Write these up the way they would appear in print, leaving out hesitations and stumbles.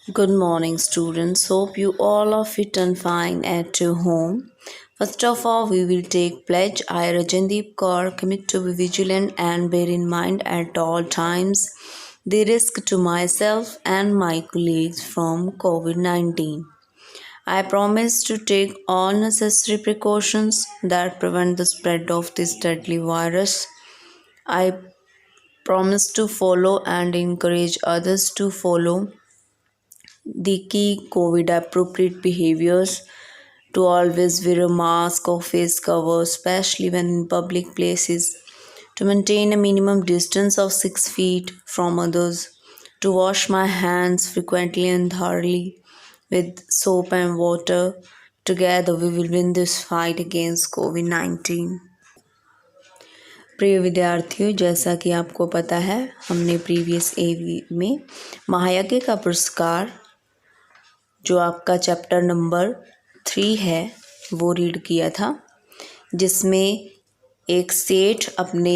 Good morning, students. Hope you all are fit and fine at your home. First of all, we will take pledge. I, Rajandeep Kaur, commit to be vigilant and bear in mind at all times the risk to myself and my colleagues from COVID-19. I promise to take all necessary precautions that prevent the spread of this deadly virus. I promise to follow and encourage others to follow the key COVID appropriate behaviors, to always wear a mask or face cover, especially when in public places, to maintain a minimum distance of 6 feet from others, to wash my hands frequently and thoroughly with soap and water. Together we will win this fight against COVID-19. प्रिय विद्यार्थियों, जैसा कि आपको पता है, हमने previous एवी में महायज्ञ का पुरस्कार जो आपका चैप्टर नंबर 3 है वो रीड किया था, जिसमें एक सेठ अपने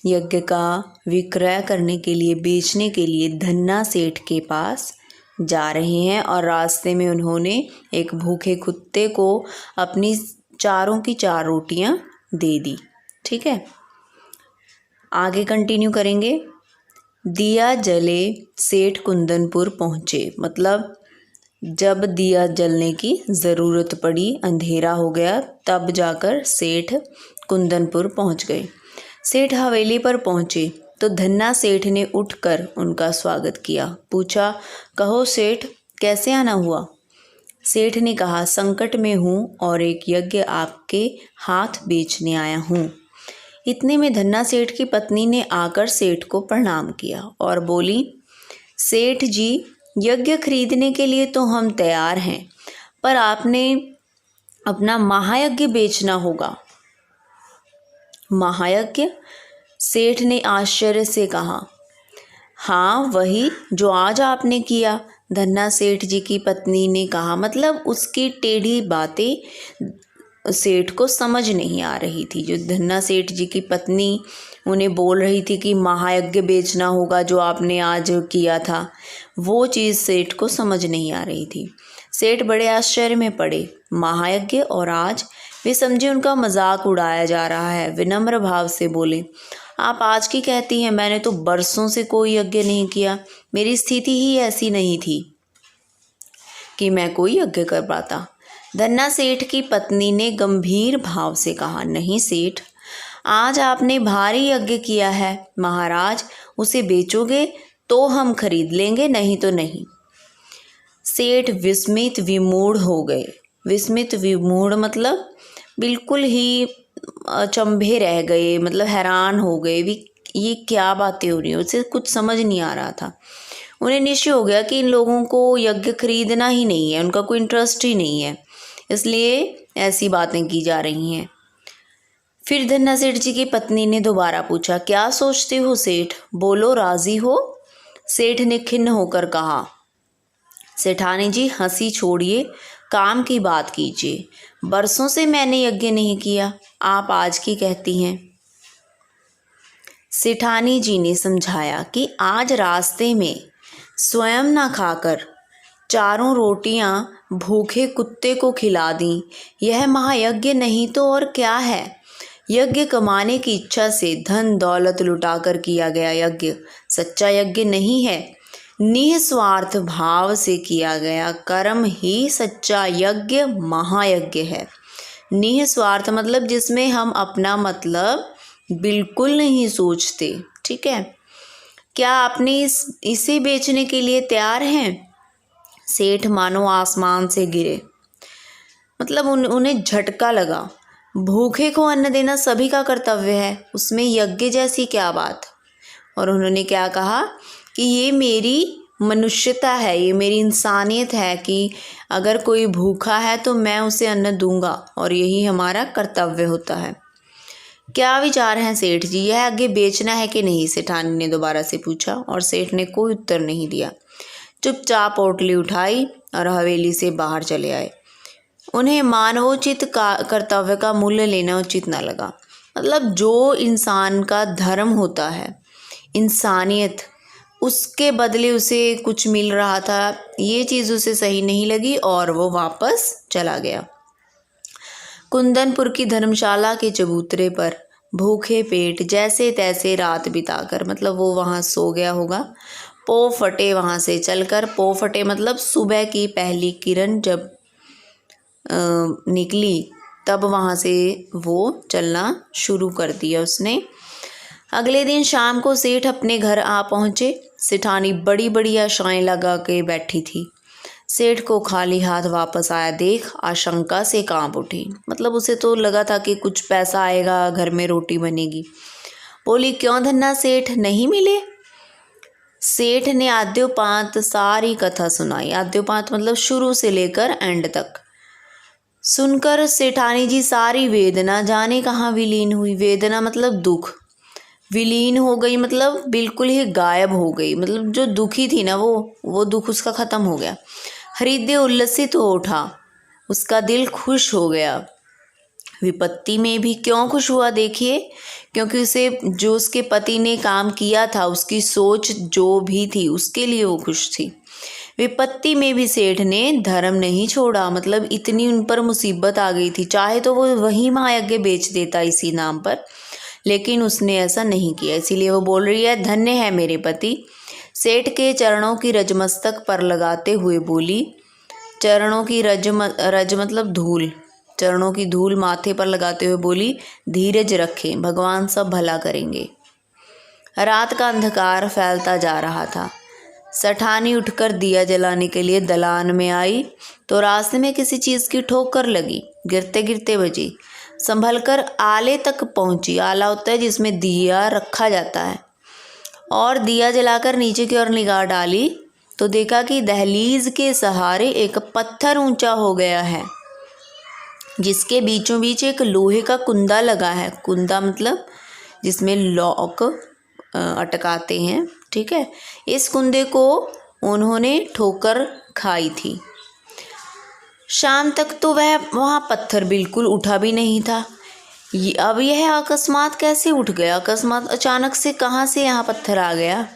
यज्ञ का विक्रय करने के लिए, बेचने के लिए धन्ना सेठ के पास जा रहे हैं और रास्ते में उन्होंने एक भूखे कुत्ते को अपनी चारों की 4 रोटियां दे दी। ठीक है, आगे कंटिन्यू करेंगे। दिया जले सेठ कुंदनपुर पहुँचे, मतलब जब दिया जलने की ज़रूरत पड़ी, अंधेरा हो गया, तब जाकर सेठ कुंदनपुर पहुंच गए। सेठ हवेली पर पहुंचे तो धन्ना सेठ ने उठकर उनका स्वागत किया। पूछा, कहो सेठ, कैसे आना हुआ? सेठ ने कहा, संकट में हूँ और एक यज्ञ आपके हाथ बेचने आया हूँ। इतने में धन्ना सेठ की पत्नी ने आकर सेठ को प्रणाम किया और बोली, सेठ जी, यज्ञ खरीदने के लिए तो हम तैयार हैं, पर आपने अपना महायज्ञ बेचना होगा। महायज्ञ? सेठ ने आश्चर्य से कहा। हाँ, वही जो आज आपने किया, धन्ना सेठ जी की पत्नी ने कहा। मतलब उसकी टेढ़ी बातें सेठ को समझ नहीं आ रही थी। जो धन्ना सेठ जी की पत्नी उन्हें बोल रही थी कि महायज्ञ बेचना होगा जो आपने आज किया था, वो चीज़ सेठ को समझ नहीं आ रही थी। सेठ बड़े आश्चर्य में पड़े। महायज्ञ और आज? वे समझे उनका मजाक उड़ाया जा रहा है। विनम्र भाव से बोले, आप आज की कहती हैं, मैंने तो बरसों से कोई यज्ञ नहीं किया। मेरी स्थिति ही ऐसी नहीं थी कि मैं कोई यज्ञ कर पाता। धन्ना सेठ की पत्नी ने गंभीर भाव से कहा, नहीं सेठ, आज आपने भारी यज्ञ किया है। महाराज, उसे बेचोगे तो हम खरीद लेंगे, नहीं तो नहीं। सेठ विस्मित विमूढ़ हो गए। विस्मित विमूढ़ मतलब बिल्कुल ही अचंभे रह गए, मतलब हैरान हो गए। ये क्या बातें हो रही हैं, उसे कुछ समझ नहीं आ रहा था। उन्हें निश्चय हो गया कि इन लोगों को यज्ञ खरीदना ही नहीं है, उनका कोई इंटरेस्ट ही नहीं है, इसलिए ऐसी बातें की जा रही हैं। फिर धन्ना सेठ जी की पत्नी ने दोबारा पूछा, क्या सोचते हो सेठ? बोलो, राजी हो? सेठ ने खिन्न होकर कहा, सेठानी जी, हंसी छोड़िए, काम की बात कीजिए। बरसों से मैंने यज्ञ नहीं किया, आप आज की कहती हैं। सेठानी जी ने समझाया कि आज रास्ते में स्वयं ना खाकर 4 रोटियां भूखे कुत्ते को खिला दी, यह महायज्ञ नहीं तो और क्या है? यज्ञ कमाने की इच्छा से धन दौलत लुटाकर किया गया यज्ञ सच्चा यज्ञ नहीं है। निस्वार्थ भाव से किया गया कर्म ही सच्चा यज्ञ महायज्ञ है। निस्वार्थ मतलब जिसमें हम अपना मतलब बिल्कुल नहीं सोचते। ठीक है, क्या आपने इसे बेचने के लिए तैयार हैं? सेठ मानो आसमान से गिरे, मतलब उन्हें झटका लगा। भूखे को अन्न देना सभी का कर्तव्य है, उसमें यज्ञ जैसी क्या बात। और उन्होंने क्या कहा कि ये मेरी मनुष्यता है, ये मेरी इंसानियत है कि अगर कोई भूखा है तो मैं उसे अन्न दूंगा और यही हमारा कर्तव्य होता है। क्या विचार हैं सेठ जी, यह आगे बेचना है कि नहीं? सेठानी ने दोबारा से पूछा और सेठ ने कोई उत्तर नहीं दिया। चुपचाप पोटली उठाई और हवेली से बाहर चले आए। उन्हें मानवोचित कर्तव्य का मूल्य लेना उचित न लगा। मतलब जो इंसान का धर्म होता है, इंसानियत, उसके बदले उसे कुछ मिल रहा था, ये चीज़ उसे सही नहीं लगी और वो वापस चला गया। कुंदनपुर की धर्मशाला के चबूतरे पर भूखे पेट जैसे तैसे रात बिताकर, मतलब वो वहाँ सो गया होगा। पो फटे वहाँ से चलकर, पो फटे मतलब सुबह की पहली किरण जब निकली तब वहाँ से वो चलना शुरू कर दिया उसने। अगले दिन शाम को सेठ अपने घर आ पहुँचे। सेठानी बड़ी बड़ी आशाएं लगा के बैठी थी। सेठ को खाली हाथ वापस आया देख आशंका से कांप उठी, मतलब उसे तो लगा था कि कुछ पैसा आएगा, घर में रोटी बनेगी। बोली, क्यों धन्ना सेठ, नहीं मिले? सेठ ने आद्योपांत सारी कथा सुनाई। आद्योपांत मतलब शुरू से लेकर एंड तक। सुनकर सेठानी जी सारी वेदना जाने कहाँ विलीन हुई। वेदना मतलब दुख, विलीन हो गई मतलब बिल्कुल ही गायब हो गई, मतलब जो दुखी थी ना वो दुख उसका ख़त्म हो गया। हृदय उल्लसित हो उठा, उसका दिल खुश हो गया। विपत्ति में भी क्यों खुश हुआ देखिए, क्योंकि उसे जो उसके पति ने काम किया था, उसकी सोच जो भी थी उसके लिए वो खुश थी। विपत्ति में भी सेठ ने धर्म नहीं छोड़ा, मतलब इतनी उन पर मुसीबत आ गई थी, चाहे तो वो वही महायज्ञ बेच देता इसी नाम पर, लेकिन उसने ऐसा नहीं किया। इसीलिए वो बोल रही है, धन्य है मेरे पति। सेठ के चरणों की रज मस्तक पर लगाते हुए बोली, चरणों की रज मतलब धूल, चरणों की धूल माथे पर लगाते हुए बोली, धीरज रखें, भगवान सब भला करेंगे। रात का अंधकार फैलता जा रहा था। सेठानी उठकर दिया जलाने के लिए दलान में आई तो रास्ते में किसी चीज़ की ठोकर लगी, गिरते गिरते बजी। संभलकर आले तक पहुंची। आला होता है जिसमें दिया रखा जाता है। और दिया जलाकर नीचे की ओर निगाह डाली तो देखा कि दहलीज के सहारे एक पत्थर ऊंचा हो गया है, जिसके बीचों बीच एक लोहे का कुंदा लगा है। कुंदा मतलब जिसमें लॉक अटकाते हैं, ठीक है। इस कुंदे को उन्होंने ठोकर खाई थी। शाम तक तो वह वहाँ पत्थर बिल्कुल उठा भी नहीं था। अब यह अकस्मात कैसे उठ गया? अकस्मात अचानक से कहाँ से यहाँ पत्थर आ गया?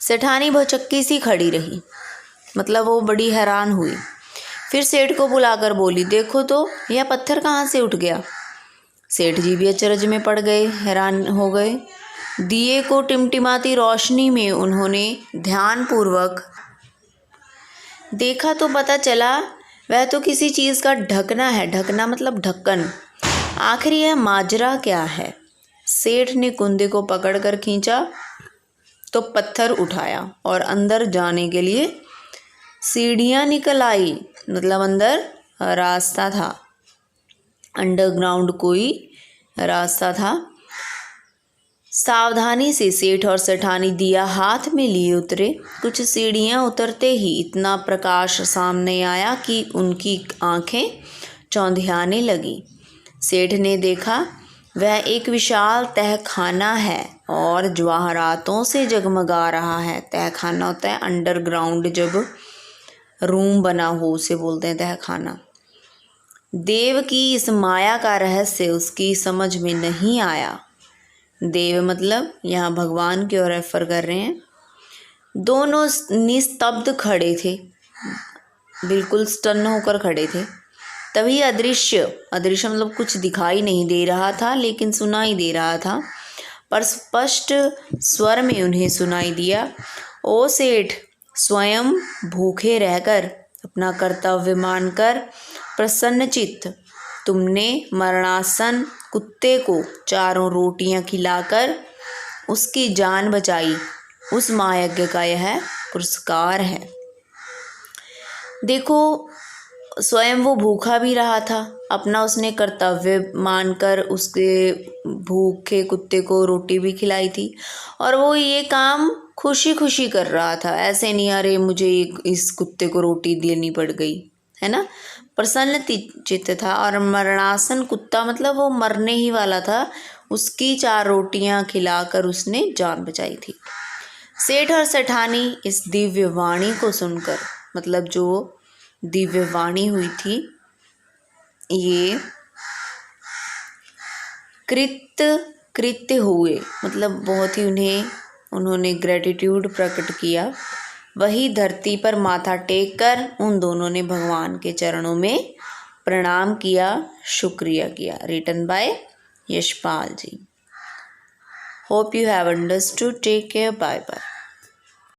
सेठानी भौचक्की सी खड़ी रही, मतलब वो बड़ी हैरान हुई। फिर सेठ को बुलाकर बोली, देखो तो यह पत्थर कहाँ से उठ गया? सेठ जी भी अचरज में पड़ गए, हैरान हो गए। दिए को टिमटिमाती रोशनी में उन्होंने ध्यानपूर्वक देखा तो पता चला वह तो किसी चीज़ का ढकना है। ढकना मतलब ढक्कन। आखिर यह माजरा क्या है? सेठ ने कुंदे को पकड़कर खींचा तो पत्थर उठाया और अंदर जाने के लिए सीढ़ियाँ निकल आई, मतलब अंदर रास्ता था, अंडरग्राउंड कोई रास्ता था। सावधानी से सेठ और सेठानी दिया हाथ में लिए उतरे। कुछ सीढ़ियाँ उतरते ही इतना प्रकाश सामने आया कि उनकी आंखें चौंधियाने लगी। सेठ ने देखा वह एक विशाल तहखाना है और जवाहरातों से जगमगा रहा है। तहखाना होता है अंडरग्राउंड जब रूम बना हो, उसे बोलते हैं तहखाना। देव की इस माया का रहस्य उसकी समझ में नहीं आया। देव मतलब यहाँ भगवान की ओर रेफर कर रहे हैं। दोनों निस्तब्ध खड़े थे, बिल्कुल स्टन होकर खड़े थे। तभी अदृश्य मतलब कुछ दिखाई नहीं दे रहा था लेकिन सुनाई दे रहा था, पर स्पष्ट स्वर में उन्हें सुनाई दिया, ओ सेठ, स्वयं भूखे रहकर अपना कर्तव्य मानकर प्रसन्नचित्त तुमने मरणासन कुत्ते को 4 रोटियां खिलाकर उसकी जान बचाई। उस महायज्ञ का यह पुरस्कार है। देखो, स्वयं वो भूखा भी रहा था, अपना उसने कर्तव्य मानकर उसके भूखे कुत्ते को रोटी भी खिलाई थी, और वो ये काम खुशी खुशी कर रहा था। ऐसे नहीं अरे मुझे इस कुत्ते को रोटी देनी पड़ गई, है ना। प्रसन्न चित्त था। और मरणासन कुत्ता मतलब वो मरने ही वाला था, उसकी 4 रोटियां खिलाकर उसने जान बचाई थी। सेठ और सेठानी इस दिव्य वाणी को सुनकर, मतलब जो दिव्य वाणी हुई थी, ये कृत्य हुए, मतलब बहुत ही उन्हें उन्होंने ग्रेटिट्यूड प्रकट किया। वही धरती पर माथा टेक कर उन दोनों ने भगवान के चरणों में प्रणाम किया, शुक्रिया किया। Written by Yashpal ji. Hope you have understood. Take care. Bye bye.